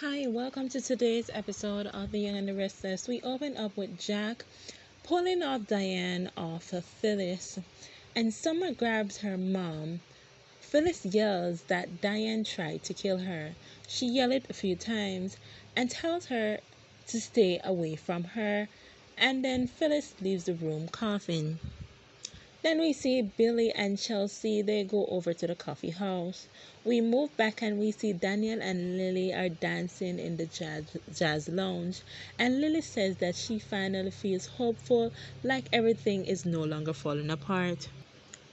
Hi, welcome to today's episode of The Young and the Restless. We open up with Jack pulling off Diane off of Phyllis, and Summer grabs her mom. Phyllis yells that Diane tried to kill her. She yelled it a few times and tells her to stay away from her, and then Phyllis leaves the room coughing. Then we see Billy and Chelsea, they go over to the coffee house. We move back and we see Daniel and Lily are dancing in the jazz lounge. And Lily says that she finally feels hopeful, like everything is no longer falling apart.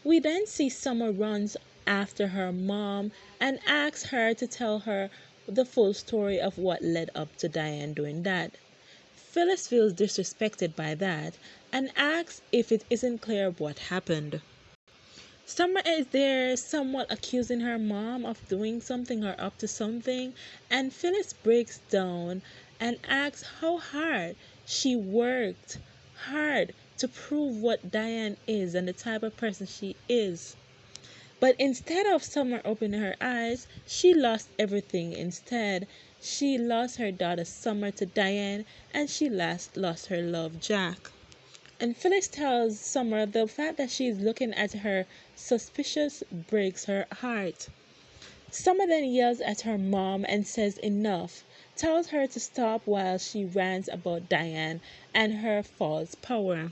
We then see Summer runs after her mom and asks her to tell her the full story of what led up to Diane doing that. Phyllis feels disrespected by that and asks if it isn't clear what happened. Summer is there somewhat accusing her mom of doing something or up to something, and Phyllis breaks down and asks how hard she worked hard to prove what Diane is and the type of person she is. But instead of Summer opening her eyes, she lost everything instead. She lost her daughter Summer to Diane, and she lost her love Jack. And Phyllis tells Summer the fact that she is looking at her suspicious breaks her heart. Summer then yells at her mom and says enough, tells her to stop while she rants about Diane and her false power.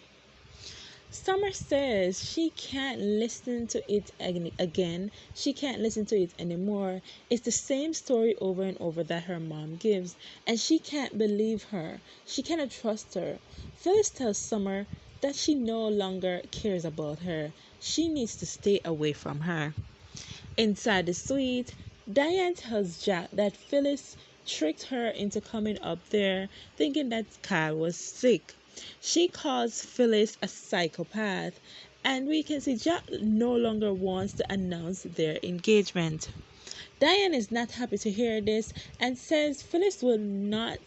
Summer says she can't listen to it again. She can't listen to it anymore. It's the same story over and over that her mom gives, and she can't believe her. She cannot trust her. Phyllis tells Summer that she no longer cares about her. She needs to stay away from her. Inside the suite, Diane tells Jack that Phyllis tricked her into coming up there thinking that Kyle was sick. She calls Phyllis a psychopath, and we can see Jack no longer wants to announce their engagement. Diane is not happy to hear this and says Phyllis will not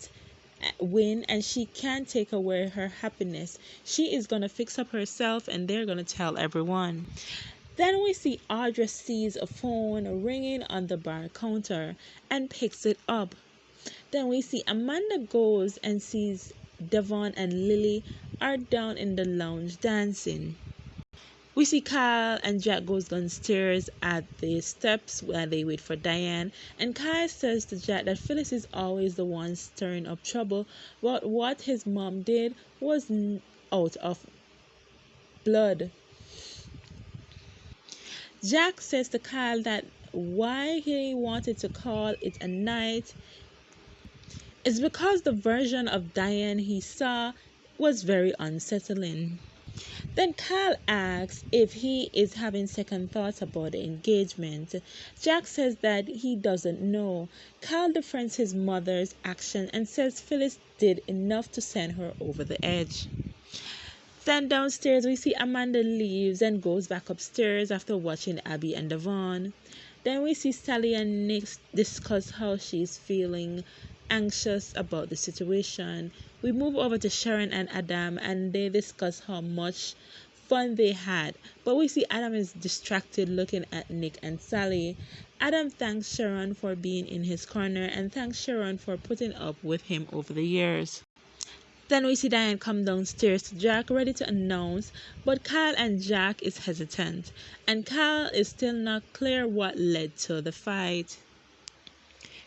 win and she can't take away her happiness. She is going to fix up herself and they're going to tell everyone. Then we see Audra sees a phone ringing on the bar counter and picks it up. Then we see Amanda goes and sees Devon and Lily are down in the lounge dancing. We see Kyle and Jack goes downstairs at the steps while they wait for Diane, and Kyle says to Jack that Phyllis is always the one stirring up trouble, but what his mom did was out of blood. Jack says to Kyle that why he wanted to call it a night is because the version of Diane he saw was very unsettling. Then Kyle asks if he is having second thoughts about the engagement. Jack says that he doesn't know. Kyle defends his mother's action and says Phyllis did enough to send her over the edge. Then downstairs we see Amanda leaves and goes back upstairs after watching Abby and Devon. Then we see Sally and Nick discuss how she's feeling anxious about the situation. We move over to Sharon and Adam and they discuss how much fun they had. But we see Adam is distracted looking at Nick and Sally. Adam thanks Sharon for being in his corner and thanks Sharon for putting up with him over the years. Then we see Diane come downstairs to Jack ready to announce, but Kyle and Jack is hesitant, and Kyle is still not clear what led to the fight.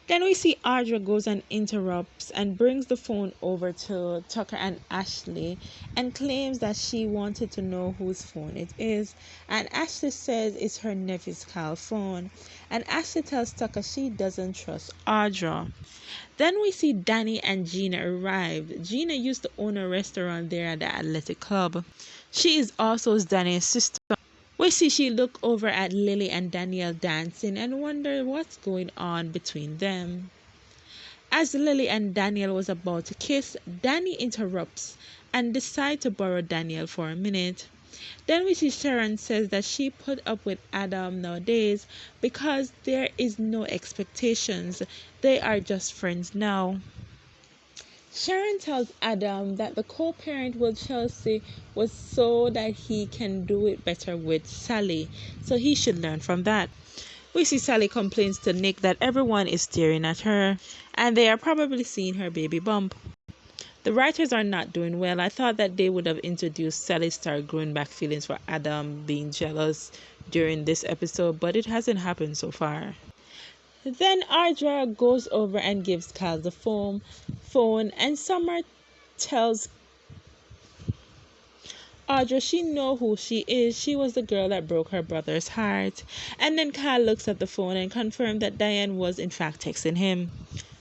Then we see Audra goes and interrupts and brings the phone over to Tucker and Ashley and claims that she wanted to know whose phone it is. And Ashley says it's her nephew's Kyle's phone. And Ashley tells Tucker she doesn't trust Audra. Then we see Danny and Gina arrive. Gina used to own a restaurant there at the athletic club. She is also Danny's sister. We see she look over at Lily and Danielle dancing and wonder what's going on between them. As Lily and Danielle was about to kiss, Danny interrupts and decides to borrow Danielle for a minute. Then we see Sharon says that she put up with Adam nowadays because there is no expectations. They are just friends now. Sharon tells Adam that the co-parent with Chelsea was so that he can do it better with Sally, so he should learn from that. We see Sally complains to Nick that everyone is staring at her and they are probably seeing her baby bump. The writers are not doing well. I thought that they would have introduced Sally start growing back feelings for Adam being jealous during this episode, but it hasn't happened so far. Then Audra goes over and gives Kyle the phone and Summer tells Audra she know who she is. She was the girl that broke her brother's heart. And then Kyle looks at the phone and confirms that Diane was in fact texting him.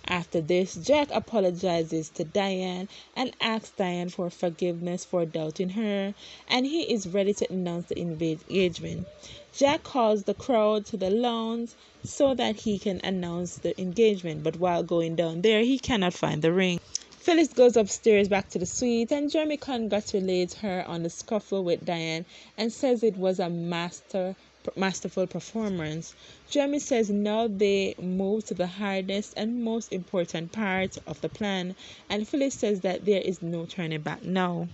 After this, Jack apologizes to Diane and asks Diane for forgiveness for doubting her, and he is ready to announce the engagement. Jack calls the crowd to the lounge so that he can announce the engagement, but while going down there, he cannot find the ring. Phyllis goes upstairs back to the suite, and Jeremy congratulates her on the scuffle with Diane and says it was a masterful performance. Jeremy says now they move to the hardest and most important part of the plan, and Phyllis says that there is no turning back now.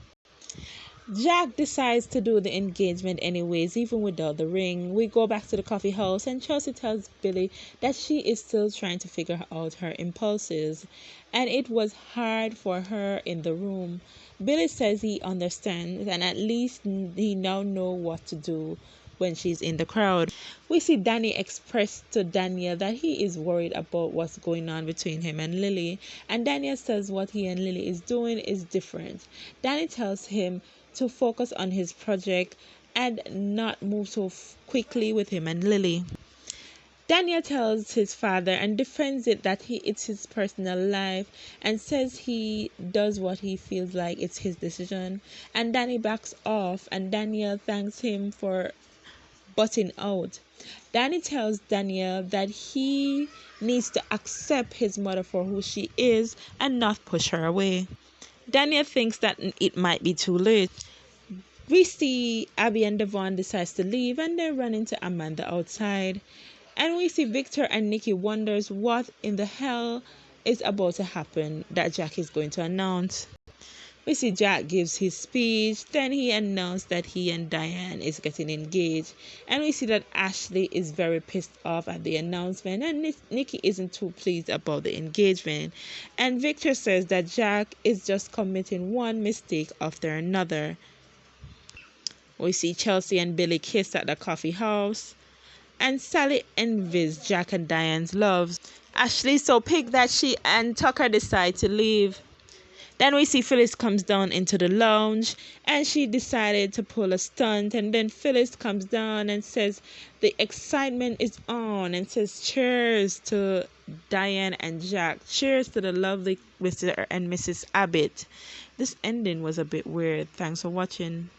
Jack decides to do the engagement anyways, even without the ring. We go back to the coffee house and Chelsea tells Billy that she is still trying to figure out her impulses and it was hard for her in the room. Billy says he understands and at least he now knows what to do when she's in the crowd. We see Danny express to Daniel that he is worried about what's going on between him and Lily, and Daniel says what he and Lily is doing is different. Danny tells him to focus on his project and not move so quickly with him and Lily. Daniel tells his father and defends it that it's his personal life and says he does what he feels like it's his decision, and Danny backs off and Daniel thanks him for butting out. Danny tells Daniel that he needs to accept his mother for who she is and not push her away. Daniel thinks that it might be too late. We see Abby and Devon decides to leave and they run into Amanda outside. And we see Victor and Nikki wonders what in the hell is about to happen that Jack is going to announce. We see Jack gives his speech, then he announced that he and Diane is getting engaged. And we see that Ashley is very pissed off at the announcement and Nikki isn't too pleased about the engagement. And Victor says that Jack is just committing one mistake after another. We see Chelsea and Billy kiss at the coffee house. And Sally envies Jack and Diane's loves. Ashley's so piqued that she and Tucker decide to leave. Then we see Phyllis comes down into the lounge and she decided to pull a stunt, and then Phyllis comes down and says the excitement is on and says cheers to Diane and Jack. Cheers to the lovely Mr. and Mrs. Abbott. This ending was a bit weird. Thanks for watching.